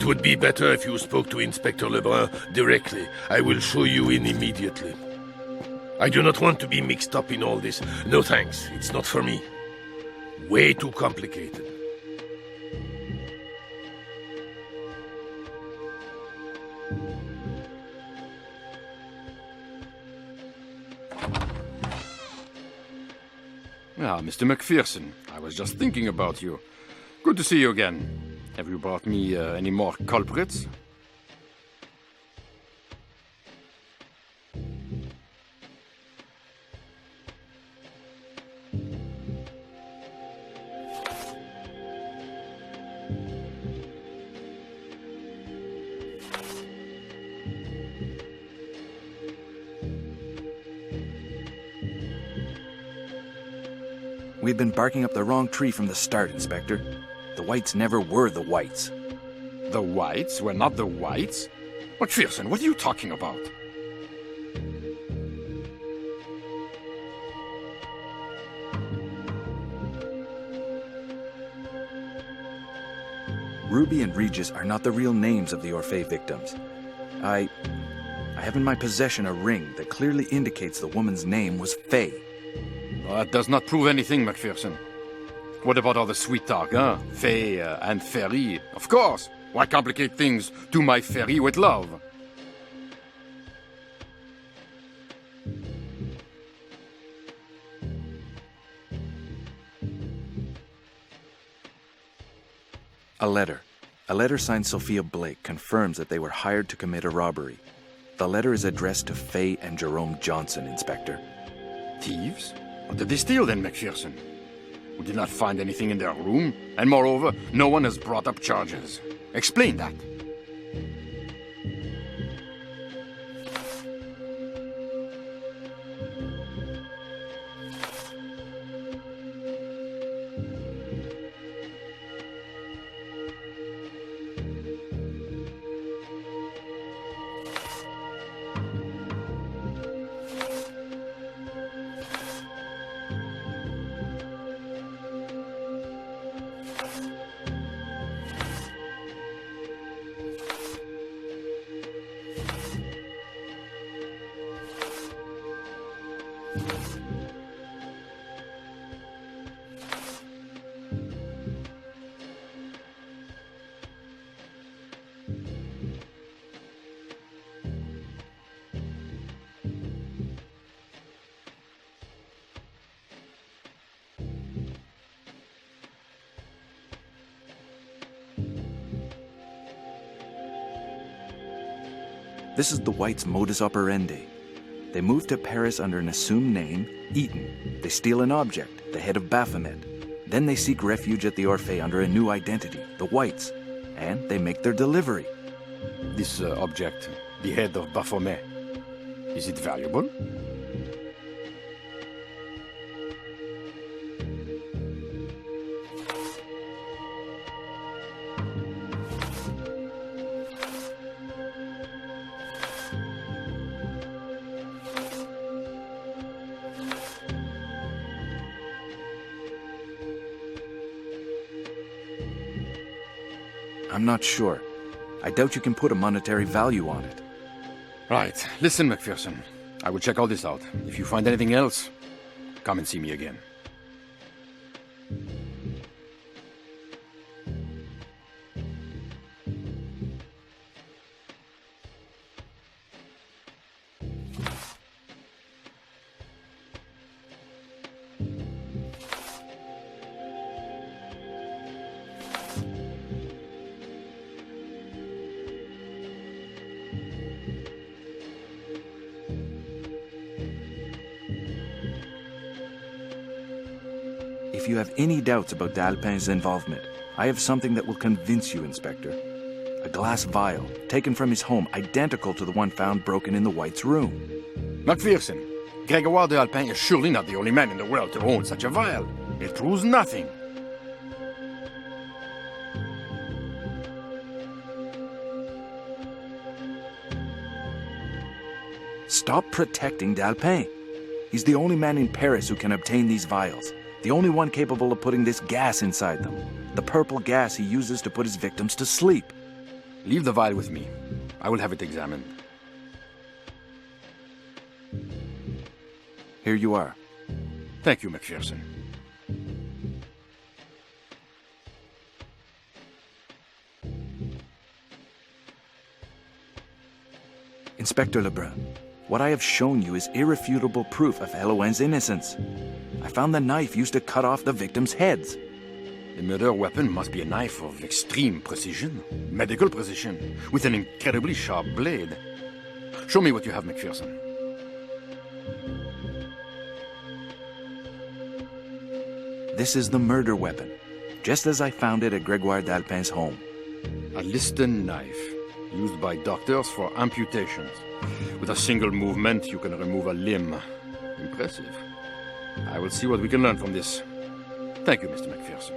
It would be better if you spoke to Inspector Lebrun directly. I will show you in immediately. I do not want to be mixed up in all this. No thanks, it's not for me. Way too complicated. Ah, Mr. McPherson, I was just thinking about you. Good to see you again. Have you brought me any more culprits? We've been barking up the wrong tree from the start, Inspector. The Whites never were the Whites. The Whites were not the Whites? McPherson, what are you talking about? Ruby and Regis are not the real names of the Orphée victims. I have in my possession a ring that clearly indicates the woman's name was Faye. Well, that does not prove anything, McPherson. What about all the sweet talk, huh? Faye and Ferry. Of course. Why complicate things? Do my Ferry with love. A letter. A letter signed Sophia Blake confirms that they were hired to commit a robbery. The letter is addressed to Faye and Jerome Johnson, Inspector. Thieves? What did they steal then, McPherson? We did not find anything in their room, and moreover, no one has brought up charges. Explain that. This is the Whites' modus operandi. They move to Paris under an assumed name, Eaton. They steal an object, the head of Baphomet. Then they seek refuge at the Orphée under a new identity, the Whites. And they make their delivery. This object, the head of Baphomet, is it valuable? I'm not sure. I doubt you can put a monetary value on it. Right. Listen, McPherson. I will check all this out. If you find anything else, come and see me again. If you have any doubts about d'Alpin's involvement, I have something that will convince you, Inspector. A glass vial, taken from his home, identical to the one found broken in the White's room. McPherson, Grégoire d'Alpin is surely not the only man in the world to own such a vial. It proves nothing. Stop protecting d'Alpin. He's the only man in Paris who can obtain these vials. The only one capable of putting this gas inside them. The purple gas he uses to put his victims to sleep. Leave the vial with me. I will have it examined. Here you are. Thank you, Macpherson. Inspector Lebrun, what I have shown you is irrefutable proof of Elouin's innocence. I found the knife used to cut off the victims' heads. The murder weapon must be a knife of extreme precision, medical precision, with an incredibly sharp blade. Show me what you have, Macpherson. This is the murder weapon, just as I found it at Gregoire d'Alpin's home. A Liston knife, used by doctors for amputations. With a single movement, you can remove a limb. Impressive. I will see what we can learn from this. Thank you, Mr. Macpherson.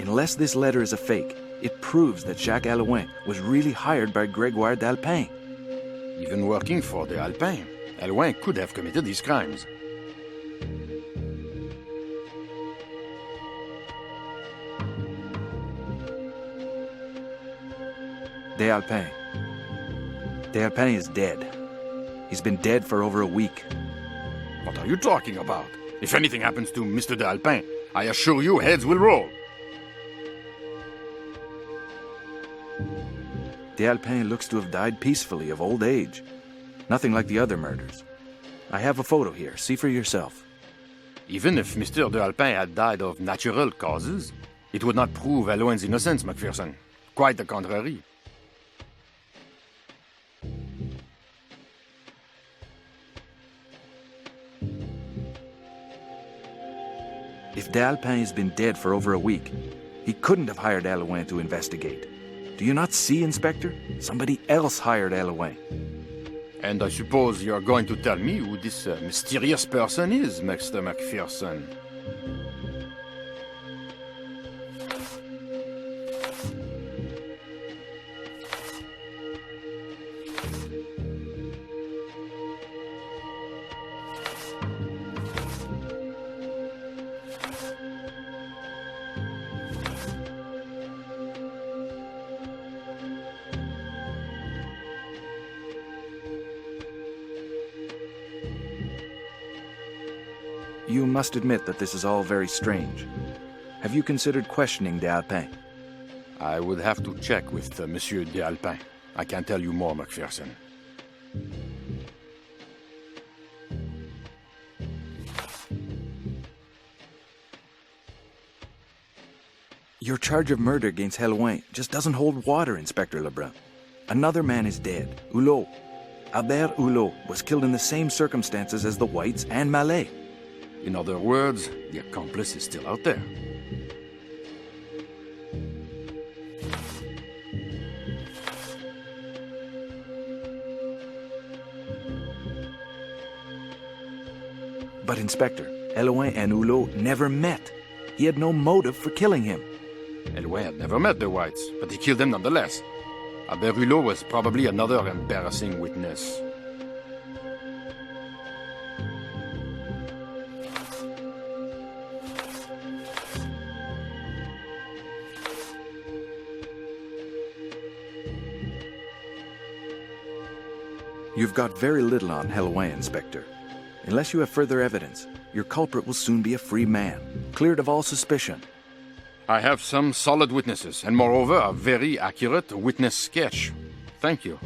Unless this letter is a fake, it proves that Jacques Elouin was really hired by Gregoire d'Alpin. Even working for the Alpin, Elouin could have committed these crimes. D'Alpin. D'Alpin is dead. He's been dead for over a week. What are you talking about? If anything happens to Mr. d'Alpin, I assure you heads will roll. D'Alpin looks to have died peacefully of old age. Nothing like the other murders. I have a photo here. See for yourself. Even if Mr. d'Alpin had died of natural causes, it would not prove Elouin's innocence, Macpherson. Quite the contrary. If d'Alpin has been dead for over a week, he couldn't have hired Elouin to investigate. Do you not see, Inspector? Somebody else hired Elouin. And I suppose you're going to tell me who this mysterious person is, Mr. Macpherson. You must admit that this is all very strange. Have you considered questioning d'Alpin? I would have to check with Monsieur d'Alpin. I can't tell you more, Macpherson. Your charge of murder against Elouin just doesn't hold water, Inspector Lebrun. Another man is dead, Hulot. Albert Hulot was killed in the same circumstances as the Whites and Mallet. In other words, the accomplice is still out there. But Inspector, Elouin and Hulot never met. He had no motive for killing him. Elouin had never met the Whites, but he killed them nonetheless. Albert Hulot was probably another embarrassing witness. You've got very little on Elouin, Inspector. Unless you have further evidence, your culprit will soon be a free man, cleared of all suspicion. I have some solid witnesses, and moreover, a very accurate witness sketch. Thank you.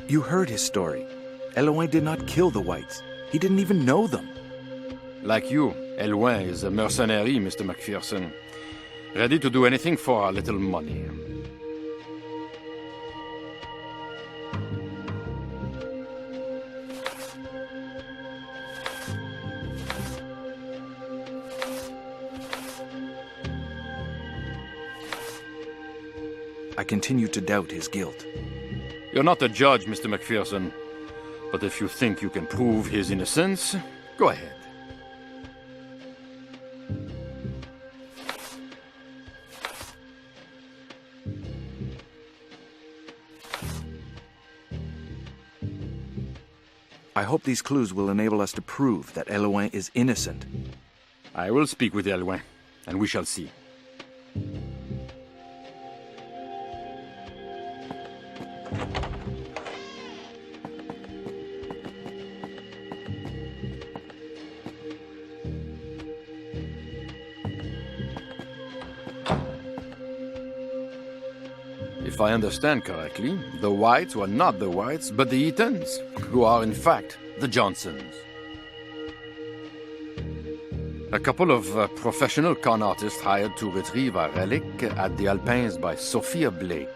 You heard his story. Eloin did not kill the whites. He didn't even know them. Like you, Eloin is a mercenary, Mr. McPherson. Ready to do anything for a little money. I continue to doubt his guilt. You're not a judge, Mr. McPherson. But if you think you can prove his innocence, go ahead. I hope these clues will enable us to prove that Eloin is innocent. I will speak with Eloin, and we shall see. If I understand correctly, the Whites were not the Whites, but the Eatons, who are in fact the Johnsons. A couple of professional con artists hired to retrieve a relic at the Alpines by Sophia Blake.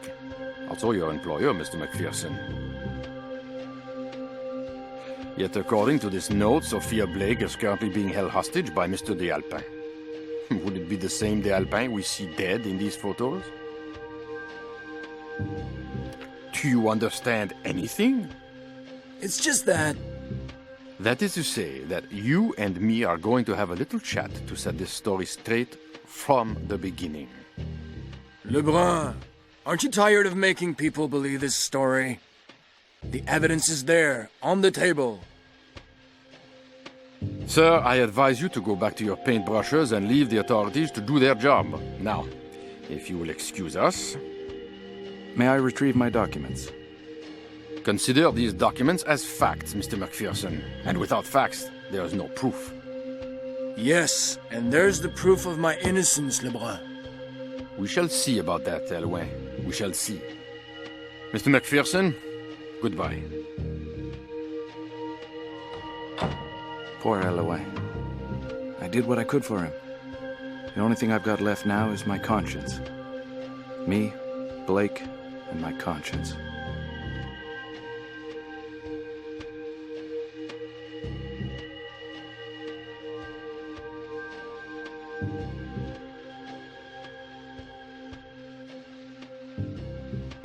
Also your employer, Mr. McPherson. Yet according to this note, Sophia Blake is currently being held hostage by Mr. de Alpin. Would it be the same de Alpin we see dead in these photos? Do you understand anything? It's just that... That is to say that you and me are going to have a little chat to set this story straight from the beginning. Lebrun, aren't you tired of making people believe this story? The evidence is there, on the table. Sir, I advise you to go back to your paintbrushes and leave the authorities to do their job. Now, if you will excuse us... May I retrieve my documents? Consider these documents as facts, Mr. McPherson. And without facts, there is no proof. Yes, and there's the proof of my innocence, Lebrun. We shall see about that, Eloin. We shall see. Mr. McPherson, goodbye. Poor Eloin. I did what I could for him. The only thing I've got left now is my conscience. Me, Blake, and my conscience.